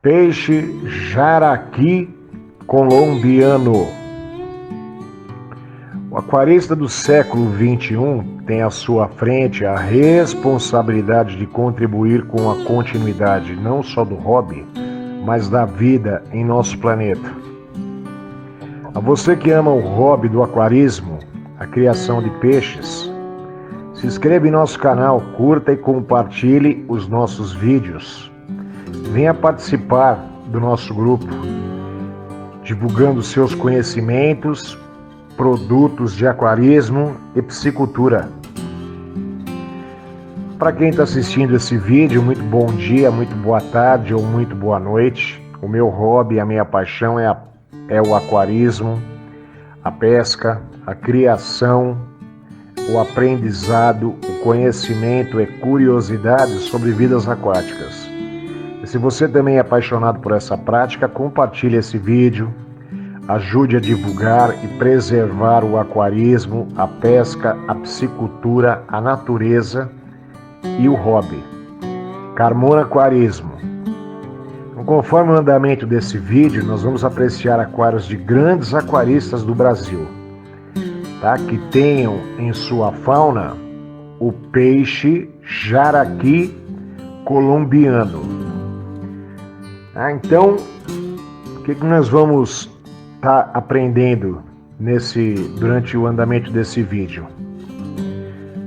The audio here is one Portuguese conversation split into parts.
Peixe jaraqui colombiano. O aquarista do século XXI tem à sua frente a responsabilidade de contribuir com a continuidade não só do hobby, mas da vida em nosso planeta. A você que ama o hobby do aquarismo, a criação de peixes, se inscreva em nosso canal, curta e compartilhe os nossos vídeos. Venha participar do nosso grupo, divulgando seus conhecimentos, produtos de aquarismo e piscicultura. Para quem está assistindo esse vídeo, muito bom dia, muito boa tarde ou muito boa noite. O meu hobby, a minha paixão é o aquarismo, a pesca, a criação, o aprendizado, o conhecimento e curiosidade sobre vidas aquáticas. E se você também é apaixonado por essa prática, compartilhe esse vídeo. Ajude a divulgar e preservar o aquarismo, a pesca, a piscicultura, a natureza e o hobby. Carmona Aquarismo. Então, conforme o andamento desse vídeo, nós vamos apreciar aquários de grandes aquaristas do Brasil, tá? Que tenham em sua fauna o peixe jaraqui colombiano. Então, o que nós vamos tá aprendendo durante o andamento desse vídeo,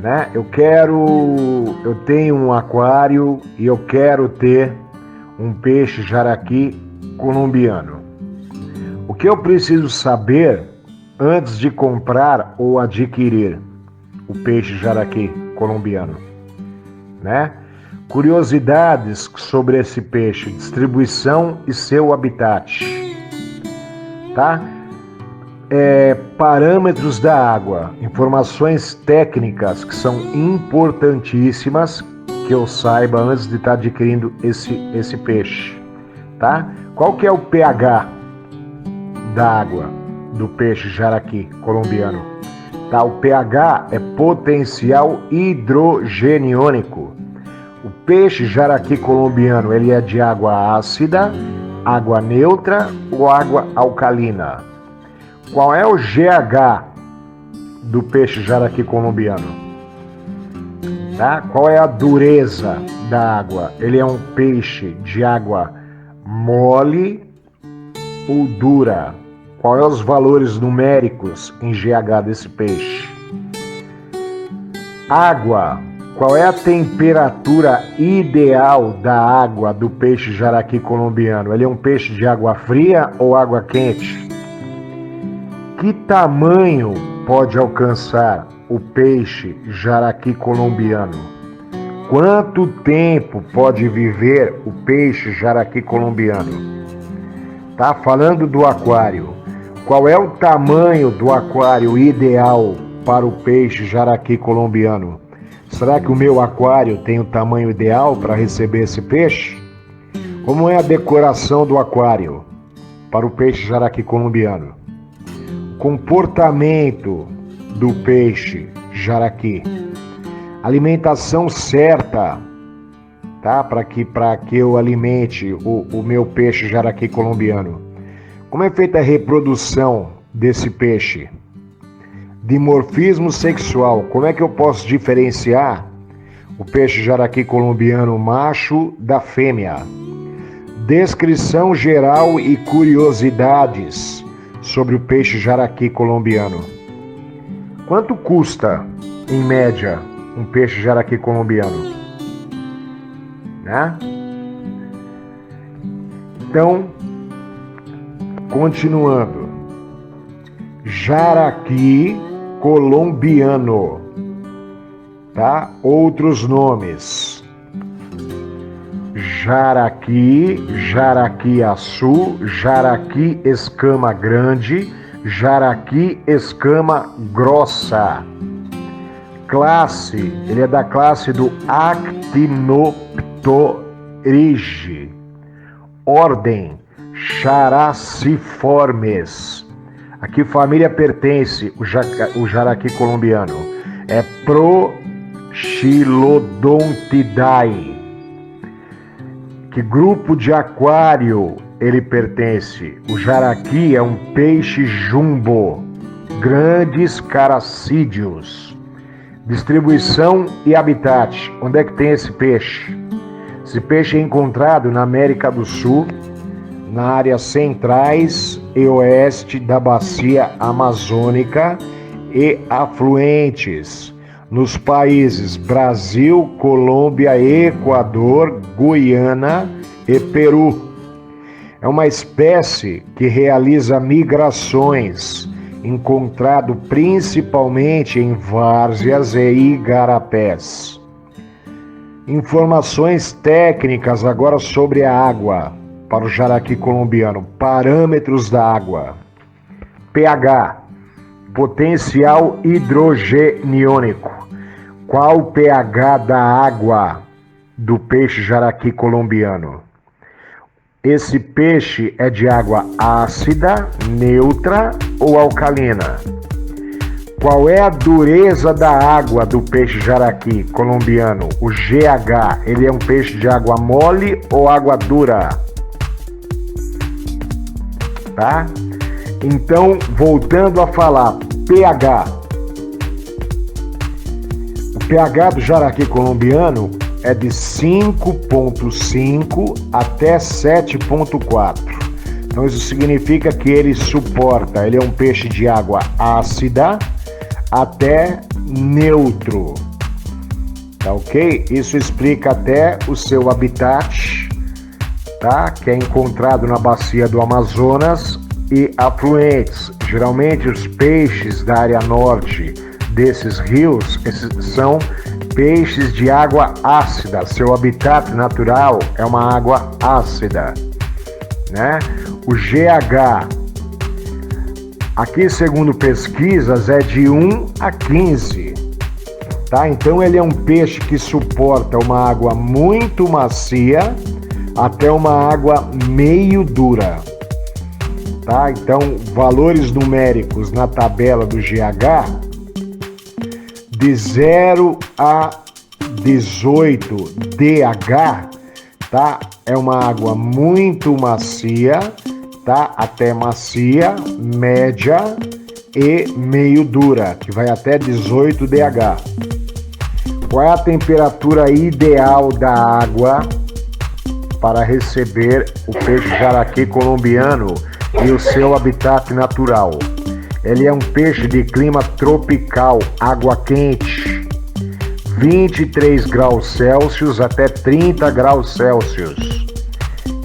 né? Eu tenho um aquário e eu quero ter um peixe jaraqui colombiano. O que eu preciso saber antes de comprar ou adquirir o peixe jaraqui colombiano, né? Curiosidades sobre esse peixe, distribuição e seu habitat. Tá? Parâmetros da água, informações técnicas que são importantíssimas que eu saiba antes de estar adquirindo esse peixe, tá? Qual que é o pH da água do peixe jaraqui colombiano? Tá? O pH é potencial hidrogeniônico. O peixe jaraqui colombiano, ele é de água ácida, água neutra ou água alcalina? Qual é o GH do peixe jaraqui colombiano? Tá? Qual é a dureza da água? Ele é um peixe de água mole ou dura? Qual é os valores numéricos em GH desse peixe? Água. Qual é a temperatura ideal da água do peixe jaraqui colombiano? Ele é um peixe de água fria ou água quente? Que tamanho pode alcançar o peixe jaraqui colombiano? Quanto tempo pode viver o peixe jaraqui colombiano? Tá falando do aquário. Qual é o tamanho do aquário ideal para o peixe jaraqui colombiano? Será que o meu aquário tem o tamanho ideal para receber esse peixe? Como é a decoração do aquário para o peixe jaraqui colombiano? O comportamento do peixe jaraqui. Alimentação certa, tá? Para que eu alimente o meu peixe jaraqui colombiano. Como é feita a reprodução desse peixe? Dimorfismo sexual. Como é que eu posso diferenciar o peixe jaraqui colombiano macho da fêmea? Descrição geral e curiosidades sobre o peixe jaraqui colombiano. Quanto custa, em média, um peixe jaraqui colombiano? Né? Então, continuando. Jaraqui colombiano, tá? Outros nomes: jaraqui, jaraqui-açu, jaraqui escama grande, jaraqui escama grossa. Classe, ele é da classe do Actinopterygii. Ordem, Characiformes. A que família pertence o jaraqui colombiano? É Prochilodontidae. Que grupo de aquário ele pertence? O jaraqui é um peixe jumbo, grandes caracídeos. Distribuição e habitat. Onde é que tem esse peixe? Esse peixe é encontrado na América do Sul, na áreas centrais e oeste da bacia amazônica e afluentes, nos países Brasil, Colômbia, Equador, Guiana e Peru. É uma espécie que realiza migrações, encontrado principalmente em várzeas e igarapés. Informações técnicas agora sobre a água para o jaraqui colombiano. Parâmetros da água. pH, potencial hidrogeniônico. Qual o pH da água do peixe jaraqui colombiano? Esse peixe é de água ácida, neutra ou alcalina? Qual é a dureza da água do peixe jaraqui colombiano? O GH, ele é um peixe de água mole ou água dura? Tá? Então, voltando a falar, pH. O pH do jaraqui colombiano é de 5,5 até 7,4. Então isso significa que ele é um peixe de água ácida até neutro. Tá ok? Isso explica até o seu habitat, tá? Que é encontrado na bacia do Amazonas e afluentes. Geralmente os peixes da área norte desses rios, esses são peixes de água ácida. Seu habitat natural é uma água ácida, né? O GH, aqui segundo pesquisas, é de 1 a 15, tá? Então ele é um peixe que suporta uma água muito macia até uma água meio dura, tá? Então valores numéricos na tabela do GH de 0 a 18 DH, tá? É uma água muito macia, tá? Até macia, média e meio dura, que vai até 18 DH. Qual é a temperatura ideal da água para receber o peixe jaraqui colombiano e o seu habitat natural? Ele é um peixe de clima tropical, água quente, 23 graus Celsius até 30 graus Celsius.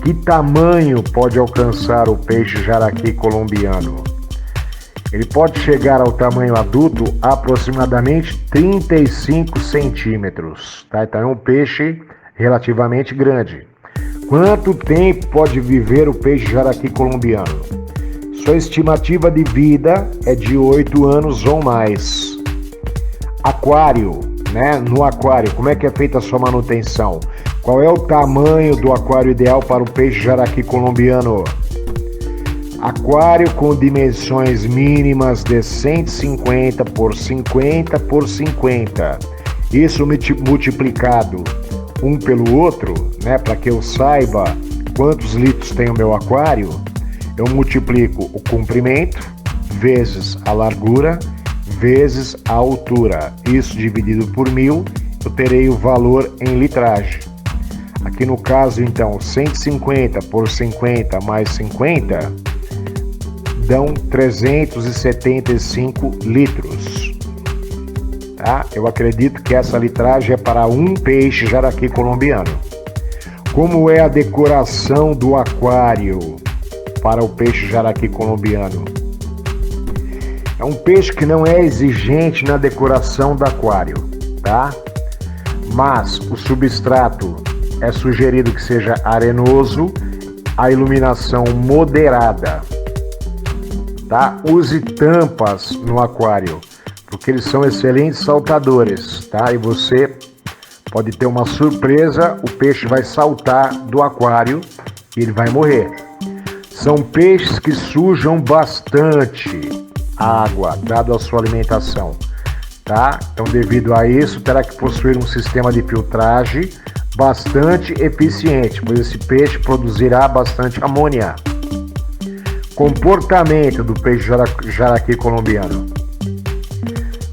Que tamanho pode alcançar o peixe jaraqui colombiano? Ele pode chegar ao tamanho adulto aproximadamente 35 centímetros, tá? Então é um peixe relativamente grande. Quanto tempo pode viver o peixe jaraqui colombiano? Sua estimativa de vida é de 8 anos ou mais. Aquário, né? No aquário, como é que é feita a sua manutenção? Qual é o tamanho do aquário ideal para o peixe jaraqui colombiano? Aquário com dimensões mínimas de 150 por 50 por 50. Isso multiplicado um pelo outro, né? Para que eu saiba quantos litros tem o meu aquário, eu multiplico o comprimento vezes a largura vezes a altura. Isso dividido por 1000, eu terei o valor em litragem. Aqui no caso, então, 150 por 50 mais 50 dão 375 litros. Tá? Eu acredito que essa litragem é para um peixe jaraqui colombiano. Como é a decoração do aquário para o peixe jaraqui colombiano? É um peixe que não é exigente na decoração do aquário, tá? Mas o substrato é sugerido que seja arenoso, a iluminação moderada, tá? Use tampas no aquário, porque eles são excelentes saltadores, tá? E você pode ter uma surpresa, o peixe vai saltar do aquário e ele vai morrer. São peixes que sujam bastante a água, dado a sua alimentação, tá? Então, devido a isso, terá que possuir um sistema de filtragem bastante eficiente, pois esse peixe produzirá bastante amônia. Comportamento do peixe jaraqui colombiano.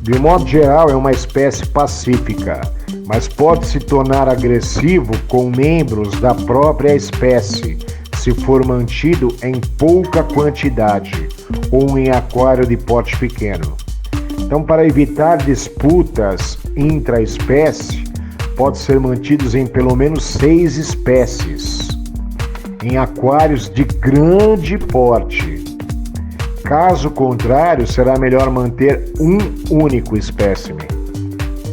De modo geral, é uma espécie pacífica, mas pode se tornar agressivo com membros da própria espécie, se for mantido em pouca quantidade ou em aquário de porte pequeno. Então, para evitar disputas intra-espécie, pode ser mantidos em pelo menos 6 espécies, em aquários de grande porte. Caso contrário, será melhor manter um único espécime.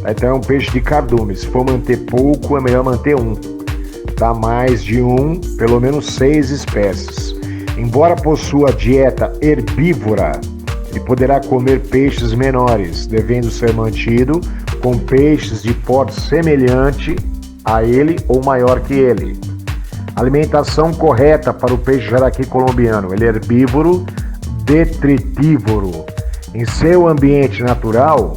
Então é um peixe de cardume. Se for manter pouco, é melhor manter um. Tá? Mais de um, pelo menos 6 espécies. Embora possua dieta herbívora, ele poderá comer peixes menores, devendo ser mantido com peixes de porte semelhante a ele ou maior que ele. Alimentação correta para o peixe jaraqui colombiano. Ele é herbívoro, detritívoro. Em seu ambiente natural,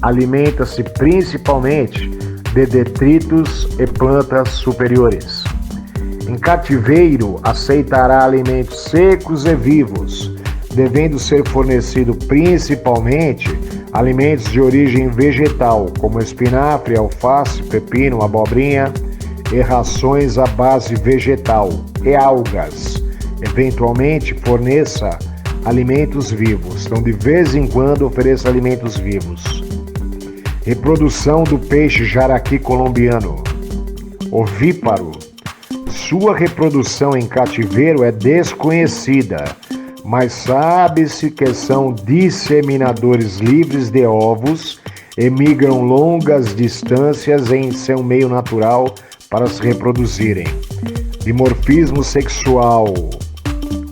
alimenta-se principalmente de detritos e plantas superiores. Em cativeiro, aceitará alimentos secos e vivos, devendo ser fornecido principalmente alimentos de origem vegetal, como espinafre, alface, pepino, abobrinha, e rações à base vegetal e algas. Eventualmente forneça alimentos vivos. Então, de vez em quando, ofereça alimentos vivos. Reprodução do peixe jaraqui colombiano. Ovíparo. Sua reprodução em cativeiro é desconhecida, mas sabe-se que são disseminadores livres de ovos e migram longas distâncias em seu meio natural para se reproduzirem. Dimorfismo sexual.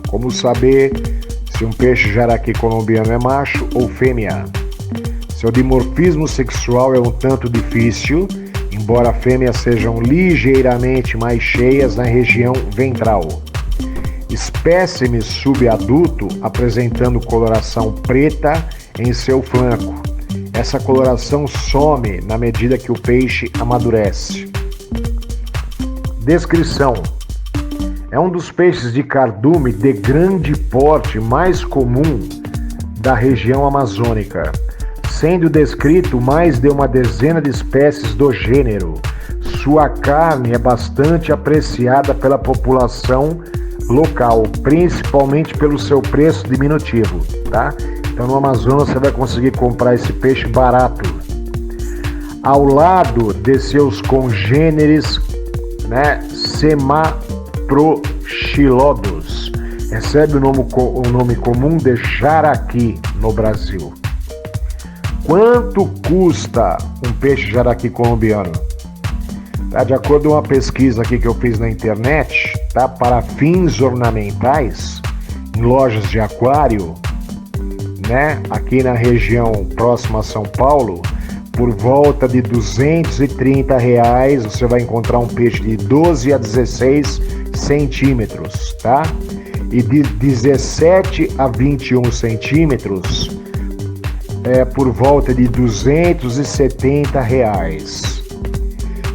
Como saber se um peixe jaraqui colombiano é macho ou fêmea? Seu dimorfismo sexual é um tanto difícil, embora fêmeas sejam ligeiramente mais cheias na região ventral. Espécime subadulto apresentando coloração preta em seu flanco. Essa coloração some na medida que o peixe amadurece. Descrição: é um dos peixes de cardume de grande porte mais comum da região amazônica, sendo descrito mais de uma dezena de espécies do gênero. Sua carne é bastante apreciada pela população local, principalmente pelo seu preço diminutivo, tá? Então no Amazonas você vai conseguir comprar esse peixe barato. Ao lado de seus congêneres, Semaprochilodos, recebe o nome comum de jaraqui no Brasil. Quanto custa um peixe jaraqui colombiano? Tá, de acordo com uma pesquisa aqui que eu fiz na internet, tá, para fins ornamentais, em lojas de aquário, aqui na região próxima a São Paulo, por volta de R$230, você vai encontrar um peixe de 12 a 16 centímetros, tá? E de 17 a 21 centímetros, por volta de R$270.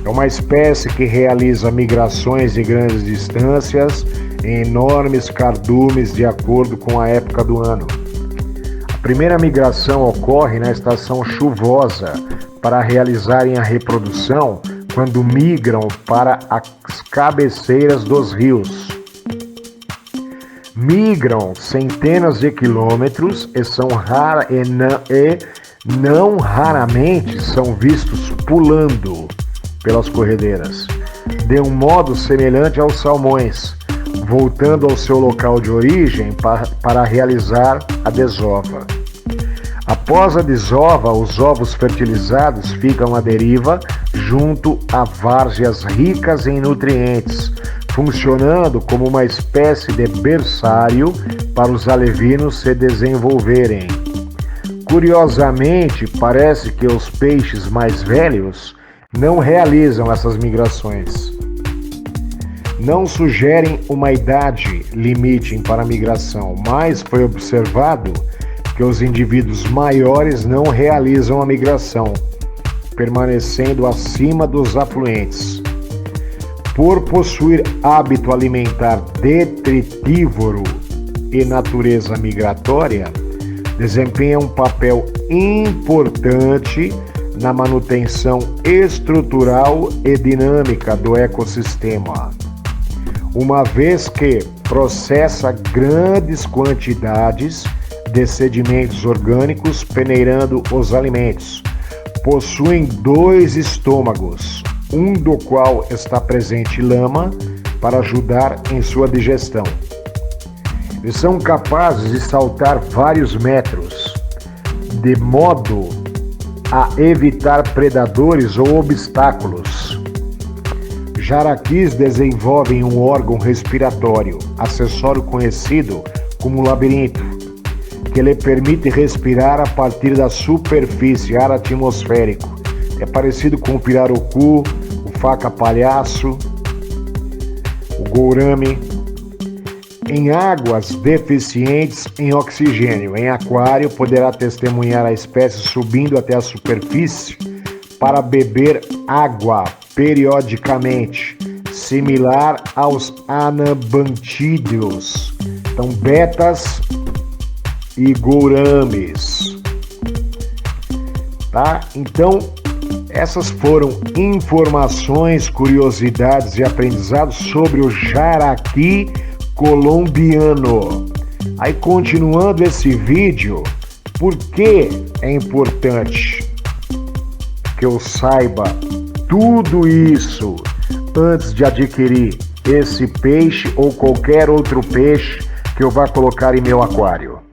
É uma espécie que realiza migrações de grandes distâncias em enormes cardumes de acordo com a época do ano. A primeira migração ocorre na estação chuvosa para realizarem a reprodução quando migram para as cabeceiras dos rios. Migram centenas de quilômetros e não raramente são vistos pulando pelas corredeiras, de um modo semelhante aos salmões, voltando ao seu local de origem para realizar a desova. Após a desova, os ovos fertilizados ficam à deriva junto a várzeas ricas em nutrientes, funcionando como uma espécie de berçário para os alevinos se desenvolverem. Curiosamente, parece que os peixes mais velhos não realizam essas migrações. Não sugerem uma idade limite para a migração, mas foi observado que os indivíduos maiores não realizam a migração, permanecendo acima dos afluentes. Por possuir hábito alimentar detritívoro e natureza migratória, desempenha um papel importante na manutenção estrutural e dinâmica do ecossistema, uma vez que processa grandes quantidades de sedimentos orgânicos peneirando os alimentos. Possuem 2 estômagos, um do qual está presente lama para ajudar em sua digestão. Eles são capazes de saltar vários metros, de modo a evitar predadores ou obstáculos. Jaraquis desenvolvem um órgão respiratório, acessório conhecido como labirinto, que lhe permite respirar a partir da superfície, ar atmosférico. É parecido com o pirarucu, o faca-palhaço, o gourame. Em águas deficientes em oxigênio, em aquário, poderá testemunhar a espécie subindo até a superfície para beber água periodicamente, similar aos anabantídeos. Então, betas e gourames. Tá? Então, essas foram informações, curiosidades e aprendizados sobre o jaraqui colombiano. Aí, continuando esse vídeo, por que é importante que eu saiba tudo isso antes de adquirir esse peixe ou qualquer outro peixe que eu vá colocar em meu aquário?